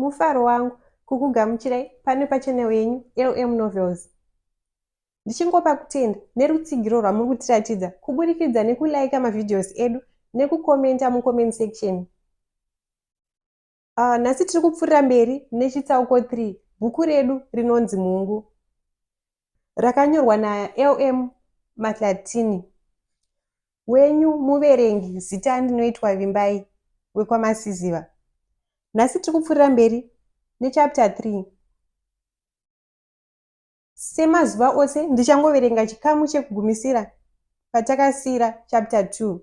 Mufaro wangu kukugamuchirai pano pachannel yenyu LM Novels. Ndichingopa kutenda nerutsigiro rwamuri kutiratidza kuburikidza nekulaika mavideos edu nekukomenta mucomment section. Nhasi tiri kupfuurira mberi nechitsauko 3 bhuku redu rinonzi Mhungu, rakanyorwa naLM Matlatini. Wenyu muverengi zita ndinoitwa Vimbai wekwamasiziva. Nhasi tiri kupfuurira mberi nechapter 3. Semazuva ose ndichangoverenga chikamu chekugumisira patakasiyira chapter 2.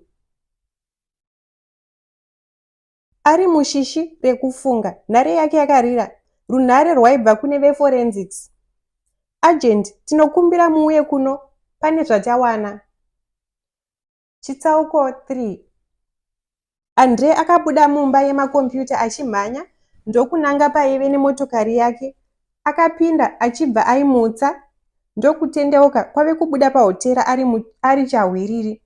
Ari mushishi rekufunga, nhare yake yakarira, runhare rwaibva kune veforensics. Agent, tinokumbira muuye kuno, pane zvatawana. Chitsauko 3. Andre akabuda mumba yemakombiyuta achimhanya ndokunanga paive nemotokari yake. Akapinda achibva aimutsa ndokutendeuka kwave kubuda pahotera ari chahwiriri.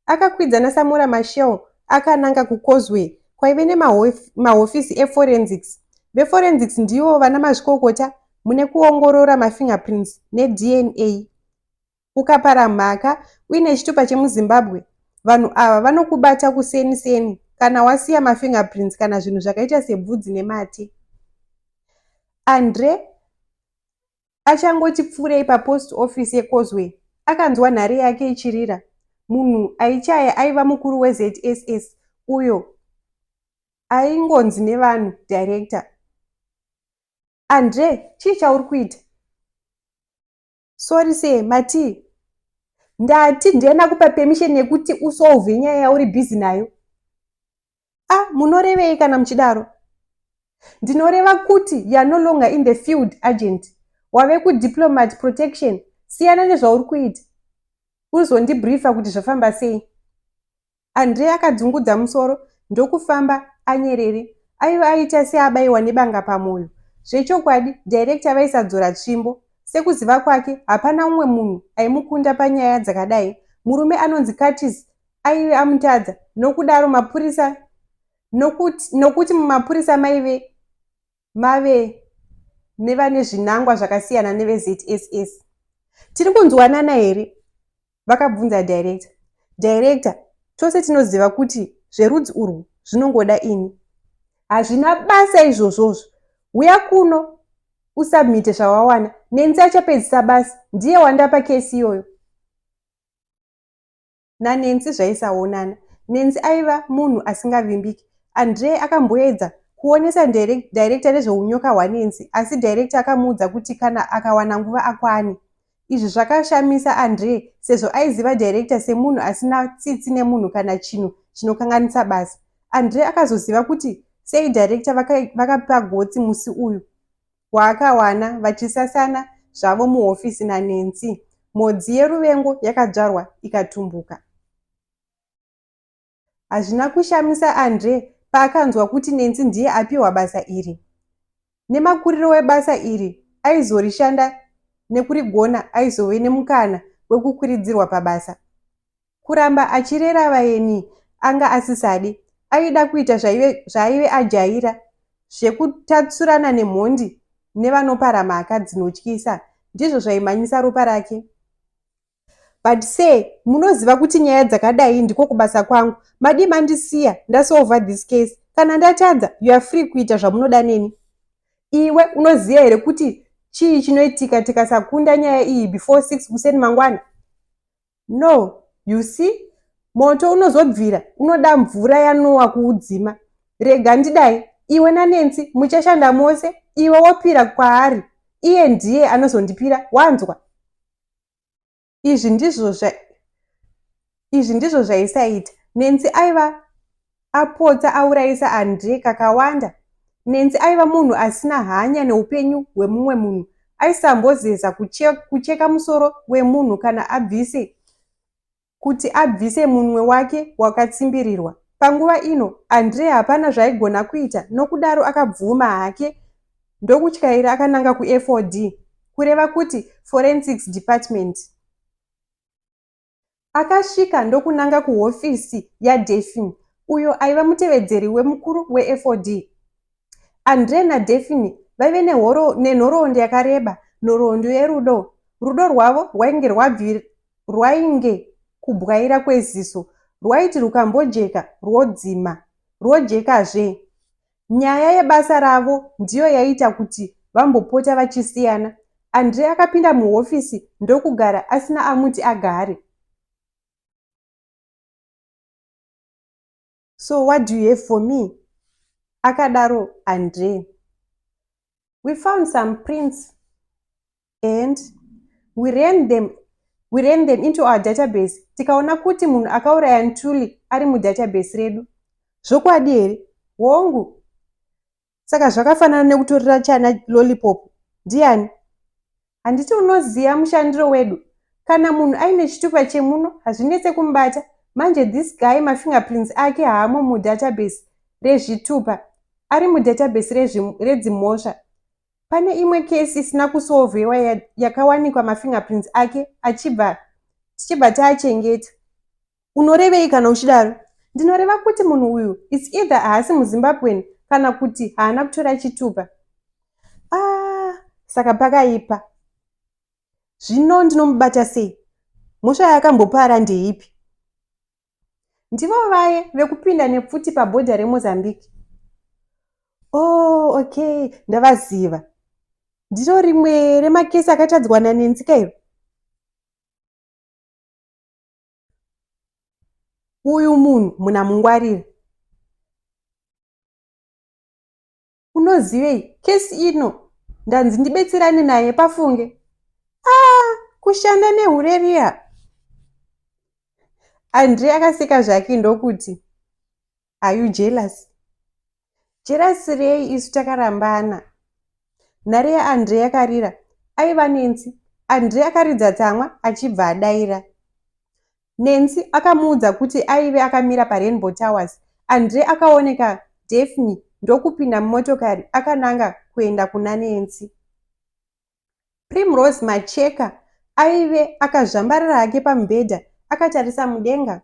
Akakwidzana Samora Machel akananga kuCauseway kwaive nemahofisi eforensics. Veforensics ndivo vana mazvikokota mune kuongorora mafingerprints neDNA. Ukapara mhaka uine chitupa chemuZimbabwe, vanhu ava vanokubata kuseni kana wasiya mafingerprints kana zvinhu zvakaita sebvudzi nemate. Andre achangoti pfuurei papost office yeCauseway akanzwa nhare yake ichirira. Munhu aichaya aiva mukuru weZSS uyo aingonzi nevanhu director. Andre, chii chauri kuita? Sorry say Mati, ndati ndena kupa permission yekuti usolve nyaya yauri busy nayo. Munorevei kana muchidaro? Ndinoreva kuti you are no longer in the field, agent. Wave kudiplomat protection. Siyana nezvauri kuita. Uzondibriefa kuti zvafamba sei. Andre akadzungudza musoro ndokufamba anyerere. Aiva aita seabaiwa nebanga pamwoyo. Zvechokwadi, director vaisadzora tsvimbo. Sekuziva kwake, hapana umwe munhu aimukunda panyaya dzakadai. Murume anonzi Curtis aive amutadza. Nokudaro mapurisa nokuti mumapurisa mave nevane zvinangwa zvakasiyana neveZSS. Tiri kunzwanana here? Vakabvunza director. Director, tose tinoziva kuti zverudzi urwu zvinongoda ini. Hazvina basa izvozvozvo. Uya kuno usubmite zvawawana. Nenzi achapedzisa basa. Ndiye wandapa kesi iyoyo. Nanenzi zvaisaonana. Nenzi aiva munhu asingavimbiki. Andre akamboedza kuonesa director nezveunyoka hwanenzi, asi director akamuudza kuti kana akawana nguva akwane. Izvi zvakashamisa Andre sezvo aiziva director semunhu asina tsitsi nemunhu kana chinhu chinokanganisa basa. Andre akazoziva kuti sei director vakapa gotsi musi uyu waakawana vachisasana zvavo muhofisi naNenzi. Modzi yeruvengo yakadzvarwa ikatumbuka. Hazvina kushamisa Andre paakanzwa kuti Nenzi ndiye apiwa basa iri. Nemakuriro webasa iri aizorishanda nekurigona aizove nemukana wekukwiridzirwa pabasa. Kuramba achirera vaeni anga asisade. Aida kuita zvaive ajaira zvekutatsurana nemhondi nevanopara mhaka dzinotyisa. Ndizvo zvaimhanyisa ropa rake. But say, munoziva kuti nyaya dzakadai ndiko kubasa kwangu. Madi mandisiya ndasolva this case. Kana ndatadza, you are free kuita zvamunoda neni. Iwe unoziva here kuti chii chinoitika tikasakunda nyaya iyi before 6 kuseni mangwana? No, you see, moto unozobvira, unoda mvura yanowa kuudzima. Rega ndidai, iwe naNenzi muchashanda mose, iwe wopira kwaari. Iye ndiye anozondipira, wanzwa? Izvi ndizvo zvaisaita. Nenzi aiva apotsa aurayisa Andre kakawanda. Nenzi aiva munhu asina hanya neupenyu hwemumwe munhu. Aisambozeza kucheka musoro wemunhu kana abvise munwe wake wakatsimbirirwa. Panguva ino, Andre hapana zvaigona kuita, nokudaro akabvuma hake ndokutyaira akananga kuF4D, kureva kuti Forensics Department. Akasvika ndokunanga kuhofisi yaDelphine, uyo aiva mutevedzeri wemukuru weF4D. Andre naDaphne vaive nenhoroondo yakareba, nhoroondo yerudo. Rudo rwavo rwainge kubwaira kweziso, rwaiti rukambojeka rwodzima, rwojekazve. Nyaya yebasa ravo ndiyo yaita kuti vambopota vachisiyana. Andre akapinda muhofisi ndokugara asina amuti agare. So what do you have for me? Akadaro Andre. We found some prints and we ran them into our database. Tikaona kuti munhu akauraya Ntuli ari mudatabase redu. Zvokwadi here? Hongu. Saka zvakafanana nekutorera chana lollipop. Ndiani? Handiti unoziva mushandiro wedu. Kana munhu aine chitupa chemuno hazvinetse kumubata. Manje this guy mafingerprints ake haamo mudatabase rezvitupa, ari mudatabase redzimhosva. Pane imwe kesi isina kusolvewa yakawanikwa mafingerprints ake tichibva taachengeta. Unorevei kana uchidaro? Ndinoreva kuti munhu uyu it's either haasi muZimbabwean kana kuti haana kutora chitupa. Saka pakaipa. Zvino ndinomubata sei? Mhosva yakambopara ndeipi? Ndivo vaye vekupinda nepfuti pabhodha reMozambique. Oh, okay, ndavaziva. Ndiro rimwe remakesi akatadzwa naNentsika iro. Uyu munhu muna mungwarire. Unozivei kesi ino ndanzi ndibetserane naye pafunge. Kushanda nehureria. Andre akaseka zvake ndokuti, are you jealous? Jealous rei isu takarambana. Nhare yaAndre yakarira. Aiva Nensi. Andre akaridza tsamwa achibva adaira. Nensi akamuudza kuti aive akamira paRainbow Towers. Andre akaoneka Daphne ndokupinda mumotokari akananga kuenda kuna Nensi. Primrose Macheka aive akazvambarira hake pamubhedha akatarisa mudenga.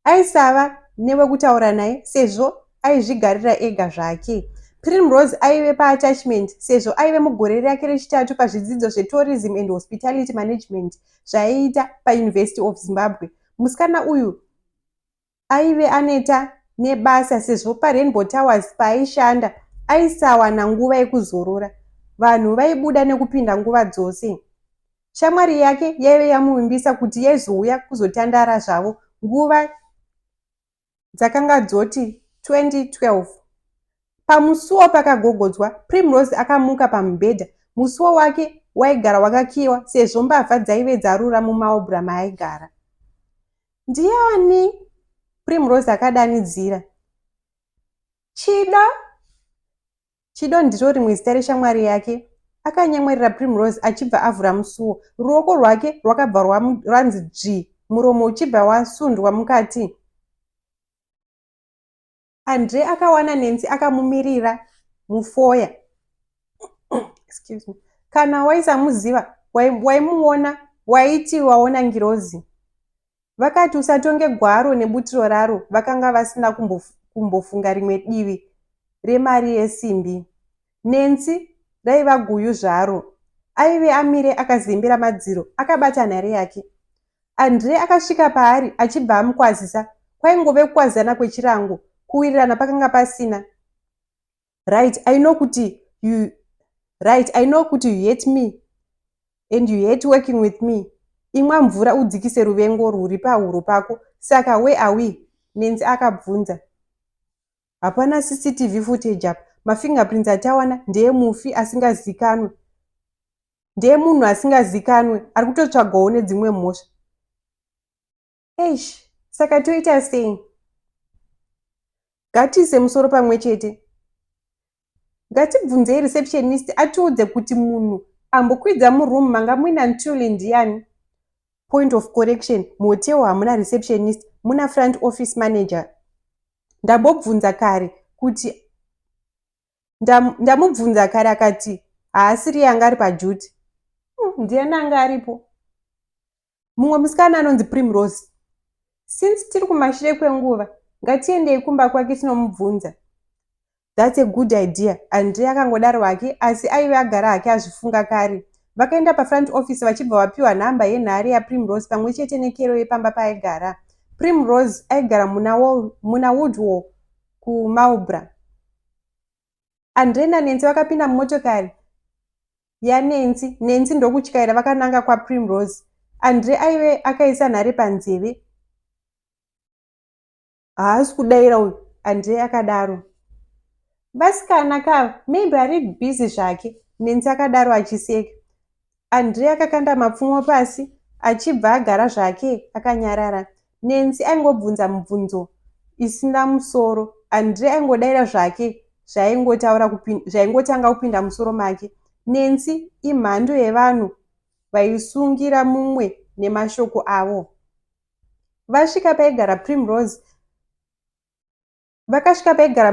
Aisava newekutaura naye sezvo aizvigarira ega zvake. Primrose aive paattachment sezvo aive mugore rake rechitatu pazvidzidzo zvetourism and hospitality management zvaiita paUniversity of Zimbabwe. Musikana uyu aive aneta nebasa sezvo paRainbow Towers paaishanda aisawana nguva yekuzorora. Vanhu vaibuda nekupinda nguva dzose. Shamwari yake yaive yamuvimbisa kuti yaizouya kuzotandara zvavo nguva dzakanga dzoti 2012. Pamusuwo pakagogodzwa, Primrose akamuka pamubhedha. Musuwo wake waigara wakakiwa sezvo mbavha dzaive dzarura mumaobra maaigara. Ndiani? Primrose akadanidzira. Chido? Chido ndiro rimwe zita reshamwari yake. Akanyemwerera Primrose achibva avhura musuwo. Ruoko rwake rwakabva rwanzi dzvi, muromo uchibva wasundwa mukati. Andre akawana Nensi akamumirira mufoya. Excuse me. Kana waisamuziva, waimuona, waiti waona ngirozi. Vakati usatonge gwaro nebutiro raro, vakanga vasina kumbofunga rimwe divi remari yesimbi. Nensi raiva guyu zvaro. Aive amire akazembera madziro, akabata nhare yake. Andre akasvika paari achibva amukwazisa. Kwaingove kukwazana kwechirango. Kuwirirana pakanga pasina. Right, I know kuti you hate me and you hate working with me. Imwa mvura udzikise ruvengo rwuri pahuro pako. Saka where are we? Nensi akabvunza. Hapana CCTV footage apa. Mafingerprints atawana ndeye mufi asingazikanwe. Ndeye munhu asingazikanwe ari kutotsvagwawo nedzimwe mhosva. Saka toita sei? Ngatiise musoro pamwe chete. Ngatibvunzei receptionist atiudze kuti munhu ambokwidza muroom manga muina Ntuli ndiani. Point of correction, muhoteo hamuna receptionist, muna front office manager. Ndambobvunza kare kuti ndamubvunza kare akati haasiri yanga ari paduty. Ndiani anga aripo? Mumwe musikana anonzi Primrose. Since tiri kumashure kwenguva, ngatiendei kumba kwake tinomubvunza. That's a good idea. Andre akangodaro hake, asi aive agara hake azvifunga kare. Vakaenda pafront office vachibva vapiwa nhamba yenhare yaPrimrose pamwe chete nekero yepamba paaigara. Primrose aigara muna Woodwall kuMarlborough. Andre naNensi vakapinda mumotokari yaNensi. Nensi ndokutyaira vakananga kwaPrimrose. Andre aive akaisa nhare panzeve. Haasi kudaira uyu, Andre akadaro. Vasikana kava, maybe ari bhizi zvake, Nensi akadaro achiseka. Andre akakanda mapfumo pasi, achibva agara zvake akanyarara. Nensi aingobvunza mibvunzo isina musoro. Andre aingodaira zvake zvaingotanga kupinda musoro make. Nensi imhando yevanhu vaisungira mumwe nemashoko avo. Vakasvika paigara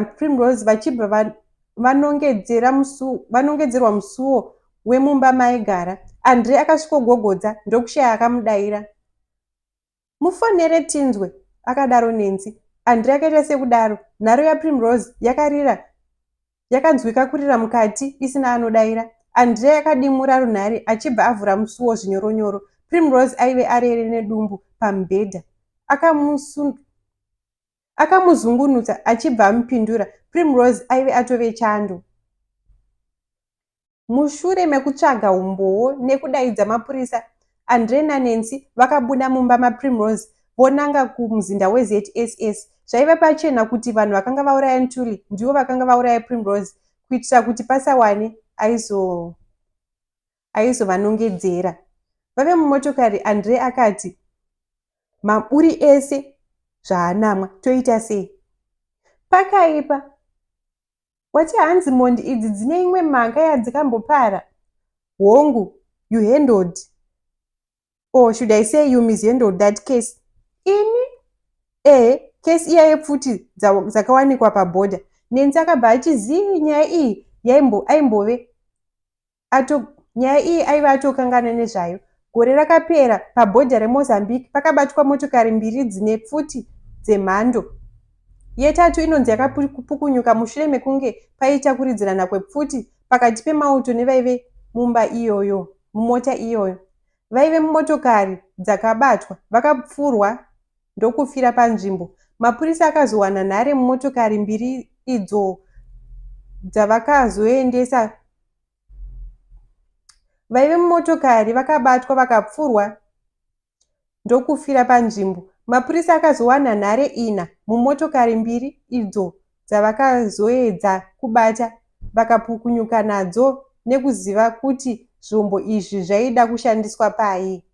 Primrose vachibva vanongedzerwa musuwo wemumba maigara. Andre akasvikogogodza ndokushaya akamudaira. Mufonere tinzwe, akadaro Nensi. Andre akaita sekudaro. Nharo yaPrimrose yakarira, yakanzwika kurira mukati isina anodaira. Andre akadimura runhare achibva avhura musuwo zvinyoronyoro. Primrose aive arere nedumbu pamubhedha. Akamuzungunutsa achibva amupindura. Primrose aive atove chando. Mushure mekutsvaga umboo nekudaidza mapurisa, Andre naNensi vakabuda mumba maPrimrose vonanga kumuzinda weZSS. Zvaiva pachena kuti vanhu vakanga vauraya Ntuli ndivo vakanga vauraya Primrose, kuitira kuti pasawane aizovanongedzera. Vave mumotokari, Andre akati, maburi ese zvaanamwa toita sei? Pakaipa. Wati hanzi mondi idzi dzine imwe mhaka yadzikambopara? Hongu, you handled. Or should I say you mishandled that case? Ini? Case iya yepfuti dzakawanikwa pabhodha. Nensi akabva achizii nyaya iyi nyaya iyi aiva atokangana nezvayo. Gore rakapera pabhodha reMozambique pakabatwa motokari mbiri dzine pfuti dzemhando. Yetatu inonzi yakapukunyuka mushure mekunge paita kuridzirana kwepfuti pakati pemauto nevaive mumota iyoyo. Vaive mumotokari dzakabatwa, vakapfurwa ndokufira panzvimbo. Mapurisa akazowana nhare mumotokari mbiri idzo dzavakazoendesa. Vaive mumotokari vakabatwa vakapfurwa ndokufira panzvimbo. Mapurisa akazowana nhare 4 mumotokari mbiri idzo dzavakazoedza kubata, vakapukunyuka nadzo nekuziva kuti zvombo izvi zvaida kushandiswa pai.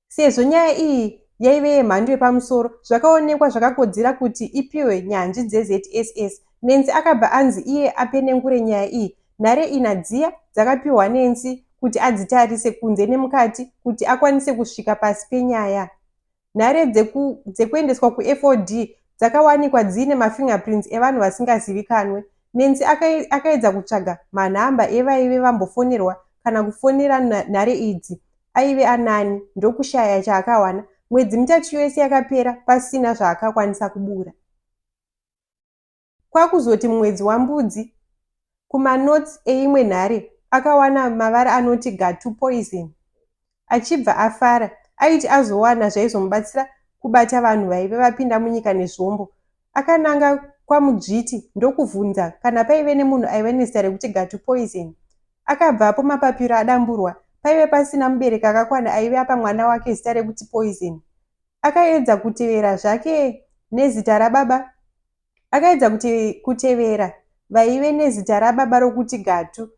Sezvo nyaya iyi yaive yemhando yepamusoro, zvakaonekwa zvakakodzera kuti ipiwe nyanzvi dzeZSS. Nensi akabva anzi iye apenengure nyaya iyi. Nhare 4 dziya dzakapiwa Nensi kuti adzitarise kunze nemukati kuti akwanise kusvika pasi penyaya. Nhare dzekuendeswa kuFOD dzakawanikwa dzine mafingerprints evanhu vasingazivikanwe. Nensi akaedza kutsvaga manhamba evaive vambofonerwa kana kufonera nhare idzi. Aive anani, ndokushaya chaakawana. Mwedzi mitatu yose yakapera pasina zvaakakwanisa kubura. Kwakuzoti mumwedzi waMbudzi, kumanotsi eimwe nhare akawana mavara anoti Gatu poison. Achibva afara, aiti azowana zvaizomubatsira kubata vanhu vaive vapinda munyika nezvombo. Akananga kwaMudzviti ndokuvhunza kana paive nemunhu aive nezita rekuti Gatu poison. Akabvapo mapapiro adamburwa. Paive pasina mubereki akakwana aive apa mwana wake zita rekuti Poison. Akaedza kutevera zvake nezita rababa. Akaedza kutevera vaive nezita rababa rokuti Gatu.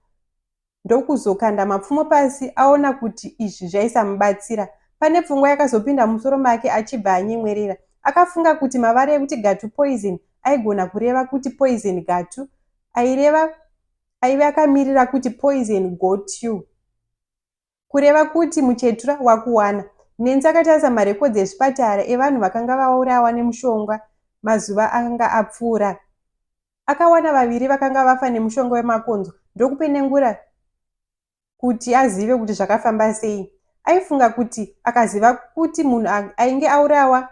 Ndokuzokanda mapfumo pasi aona kuti izvi zvaisamubatsira. Pane pfungwa yakazopinda musoro make achibva anyemwerera. Akafunga kuti mavara ekuti Gatu poison aigona kureva kuti poison Gatu. Aive akamirira kuti poison got you. Kureva kuti muchetura wakuwana. Nensi akatarisa marekodzi ezvipatara evanhu vakanga vaurawa nemushonga mazuva anga apfuura. Akawana 2 vakanga vafa nemushonga wemakonzo ndokupenengura kuti azive kuti zvakafamba sei. Aifunga kuti akaziva kuti munhu ainge aurawa,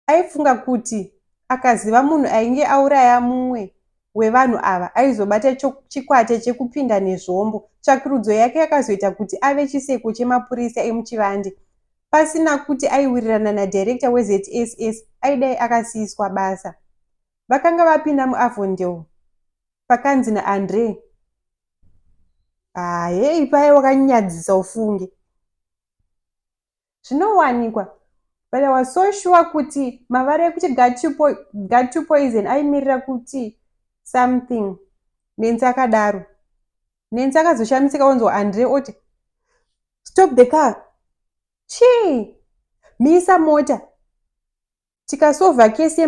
aifunga kuti akaziva munhu ainge auraya mumwe wevanhu ava aizobata chikwate chekupinda nezvombo. Tsvakirudzo yake yakazoita kuti ave chiseko chemapurisa emuchivande. Pasina kuti aiwirirana nadhirekta weZSS, aidai akasiyiswa basa. Vakanga vapinda muAvondale pakanzi naAndre. Hei, paya wakanyadzisa ufunge. Zvinowanikwa, but I was so sure kuti mavara ekuti gut to poison aimirira kuti something. Nenzi akadaro. Nenzi akazoshamisika onzwa Andre oti, stop the car. Chii, misa mota. Tikasova kesi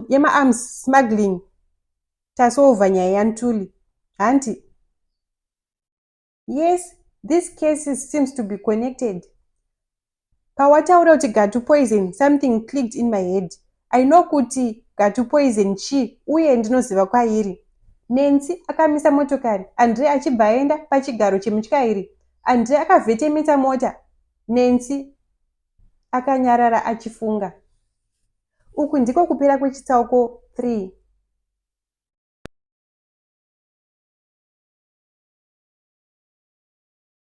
yema-arms smuggling. Tasova nyaya yaNtuli. Hanti. Yes, this case seems to be connected. Pawataura kuti gut to poison, something clicked in my head. I know kuti gut to poison chi, uye ndinoziva kwairi. Nenzi akamisa motokari. Andre achibva aenda pachigaro chemutyairi. Andre akavhetemeta mota. Nenzi akanyarara achifunga. Uku ndiko kupera kwechitsauko 3.